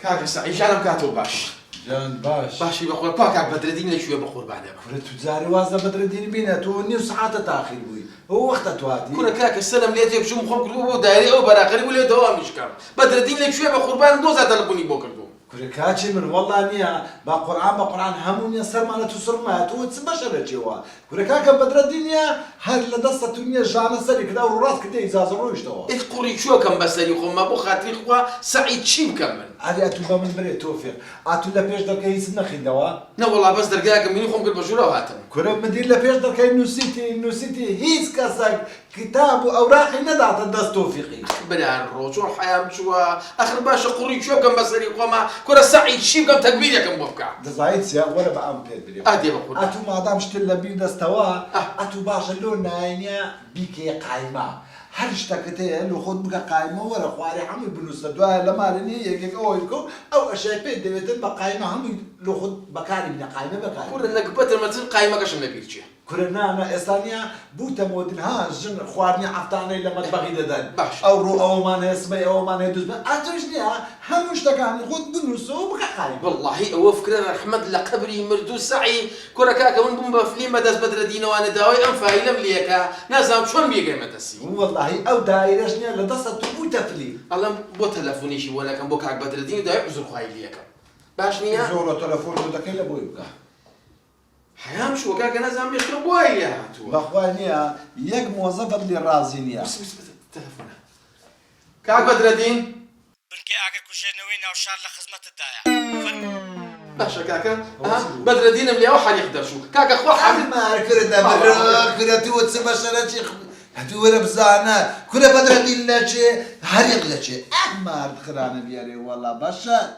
كاك سعيد جانم كاتو باش جان باش باشي بقول باكاك بدر الدين لك شويه بقربانه كره تجاري وازا بدر الدين بينا تو نيو ساعات تاخير بوي هو وقت تواتي كنا كاك السلام ليتي بشو مخم كلو دايري او براقري ولا دوام مش كام بدر الدين لك شويه بقربان دوزا تلقوني بوكردو كره كاتشي من والله نيا بقران همون يسر مالتو سرمات وتسبشر جوا كره كاك بدر الدين هل لدسه نيا جانا سري كدا وراس كدا ازاز رويش تو القري شو كم بس يخم ما بو خاطري خوا سعيد شي مكمل هذه اتو من بري توفيق اتو لا بيش درك يسنا خدوا لا والله بس درقاك من يخم قلب بجوله وهاتم كره مدير لا بيش درك نسيتي هيس كاسك كتاب واوراق ندعت الدست توفيقي بلا الروج والحياه مشوا اخر باش قري شو كم بس يخم كره سعيد شي كم تكبير يا كم بوفكا دزايد سيا ولا بقام بيد ادي بقول اتو ما دامش تلا بي دستوا اتو باش لون ناينيا بيكي قايمه هل اشتكتي لو خد بقى قايمه ورا خواري حمي بنوس دوا لما رني يك اويكو او اشي بيد دبت قايمه هم لو خد بكاري من قايمه بكاري كره انك بتر ما تزل قايمه كش من بيرجي كلنا انا استانيا بوتا مودنها جن خوارني عفتاني لما تبغي ددان باش او رو او ما نسمي او ما ندوز اتوجني هم اشتكاني خد بنوس وبقى قايمه والله هو فكرة احمد لقبري مردو سعي كره كاكا ون بومبا فليما داز بدر دينا وانا داوي ام فايلم ليكا نازم شلون بيجي متسي والله او دايرشني لدسه بوتا فلي الله بو تلفوني شي ولا كان بوكاك بدر دين داوي عذر خاي ليكا باش نيا زورو تلفون ودكيل ابويبكا حيام شو كاكا نازم يشرب ويا تو باخوانيا يك موظف اللي رازينيا بس التلفون كاك بدر دين بلكي اگر كوجي نوين او شار لخدمه الدايع باشا كاكا بدر الدين ملي واحد يقدر شو كاكا خو حد ما كرة مرة كرة تو تسمى شراتي هتو ولا بزانا كرة بدر الدين لا شيء هريق لا شيء ما خرانه بياري والله باشا